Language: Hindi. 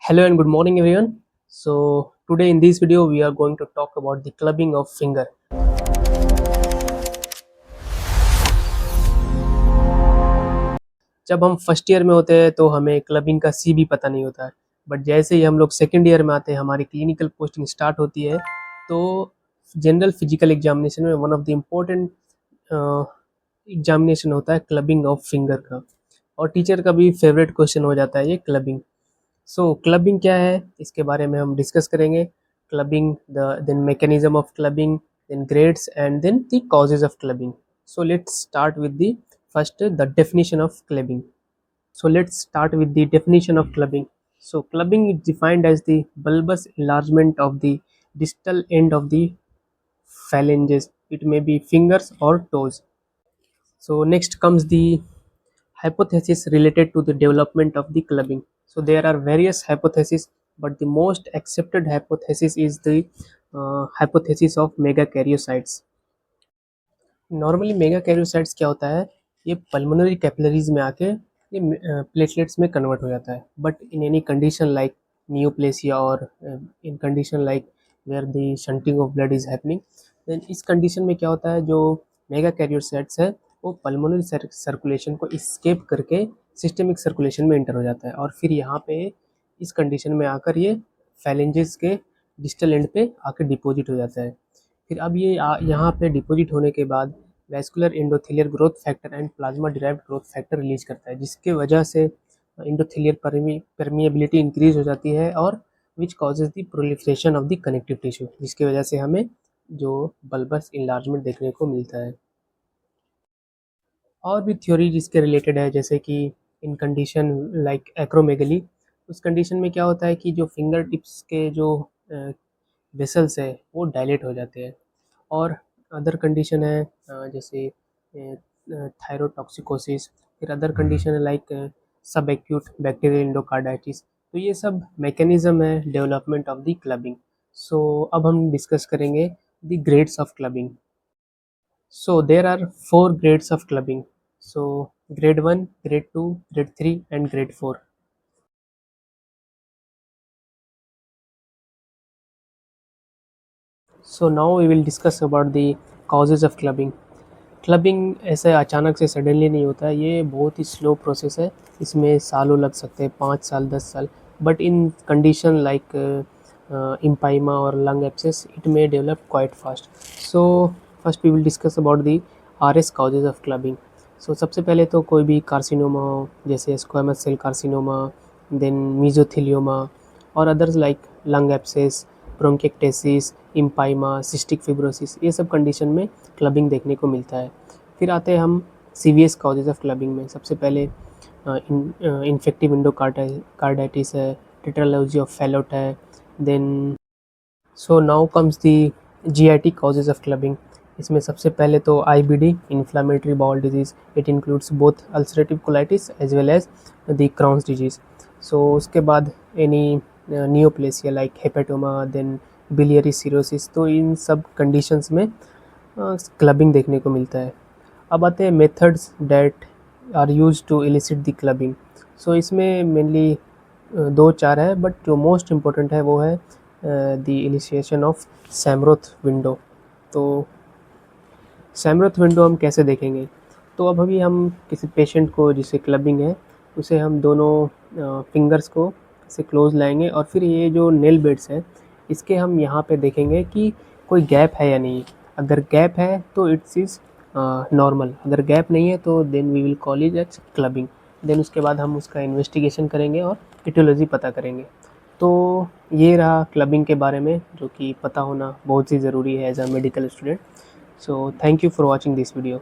Hello and good morning everyone. So today in this video we are going to talk about the clubbing of finger. जब हम फर्स्ट ईयर में होते हैं तो हमें क्लबिंग का सी भी पता नहीं होता है, बट जैसे ही हम लोग सेकेंड ईयर में आते हैं हमारी क्लिनिकल पोस्टिंग स्टार्ट होती है तो जनरल फिजिकल एग्जामिनेशन में one of the important examination होता है क्लबिंग ऑफ फिंगर का, और टीचर का भी फेवरेट क्वेश्चन हो जाता है ये क्लबिंग। सो क्लबिंग क्या है इसके बारे में हम डिस्कस करेंगे। Clubbing, the then mechanism of clubbing, then grades and then the causes of clubbing. So let's start with the first the definition of clubbing. So let's start with the definition of clubbing. So clubbing is defined as the bulbous enlargement of the distal end of the phalanges. It may be fingers or toes. So next comes the hypothesis related to the development of the clubbing. So there are various hypotheses, but the most accepted hypothesis is the hypothesis of megakaryocytes. Normally mega karyocytes क्या होता है, ये पल्मोनरी कैपिलरीज में आके ये प्लेटलेट्स में कन्वर्ट हो जाता है, but in any condition like neoplasia और in condition like where the shunting of blood is happening, then इस कंडीशन में क्या होता है, जो मेगा कैरियोसाइट्स है वो पल्मोनरी सर्कुलेशन को स्केप करके सिस्टेमिक सर्कुलेशन में एंटर हो जाता है, और फिर यहाँ पे इस कंडीशन में आकर ये फैलेंजेस के डिस्टल एंड पे आकर डिपॉजिट हो जाता है। फिर अब ये यहाँ पे डिपॉजिट होने के बाद vascular endothelial growth factor and plasma derived growth factor release करता है, जिसके वजह से एंडोथेलियर परमिएबिलिटी इंक्रीज हो जाती है और which causes the proliferation of the connective tissue, जिसकी वजह से हमें जो बल्बस इनलार्जमेंट देखने को मिलता है। और भी थ्योरी जिसके रिलेटेड है, जैसे कि इन कंडीशन लाइक एक्रोमेगली, उस कंडीशन में क्या होता है कि जो फिंगर टिप्स के जो वेसल्स है वो डायलेट हो जाते हैं। और अदर कंडीशन है जैसे थायरोटॉक्सिकोसिस, फिर अदर कंडीशन है like sub acute bacterial endocarditis. तो ये सब मैकेनिज्म है development of the clubbing. So अब हम डिस्कस करेंगे the grades of clubbing. So there are 4 grades of clubbing. So grade 1, grade 2, grade 3 and grade 4. So now we will discuss about the causes of clubbing. Clubbing ऐसे अचानक से सडनली नहीं होता है, ये बहुत ही स्लो प्रोसेस है, इसमें सालों लग सकते हैं, 5 साल 10 साल, but in condition like empyema और lung abscess it may develop quite fast. So first we will discuss about the RS causes of clubbing. So सबसे पहले तो कोई भी कार्सिनोमा हो, जैसे squamous cell carcinoma, then mesothelioma और others like lung abscess, bronchiectasis, empyema, cystic fibrosis, ये सब कंडीशन में क्लबिंग देखने को मिलता है। फिर आते हैं हम सीवियस काउजेज ऑफ क्लबिंग में। सबसे पहले इन्फेक्टिव इंडोकार्डाइटिस है, टेट्रालॉजी ऑफ फैलोट है, then so now comes the GIT causes of clubbing. इसमें सबसे पहले तो IBD, inflammatory bowel disease, it includes both ulcerative colitis as well as the Crohn's disease. So उसके बाद any neoplasia like hepatoma, then biliary cirrhosis, तो इन सब कंडीशंस में क्लबिंग देखने को मिलता है। अब आते हैं methods that are used to elicit the clubbing. So इसमें मेनली 2-4 है, बट जो मोस्ट इम्पोर्टेंट है वो है द इनिशिएशन ऑफ सैमरोथ विंडो। तो सैमरोथ विंडो हम कैसे देखेंगे, तो अब अभी हम किसी पेशेंट को जिसे क्लबिंग है उसे हम दोनों फिंगर्स को ऐसे क्लोज लाएंगे, और फिर ये जो नेल बेड्स है इसके हम यहाँ पे देखेंगे कि कोई गैप है या नहीं। अगर गैप है तो इट्स इज़ नॉर्मल, अगर गैप नहीं है तो then we will call it as clubbing. Then उसके बाद हम उसका इन्वेस्टिगेशन करेंगे और इटियोलॉजी पता करेंगे। तो ये रहा क्लबिंग के बारे में, जो कि पता होना बहुत ही ज़रूरी है as a medical student. So thank you for watching this video.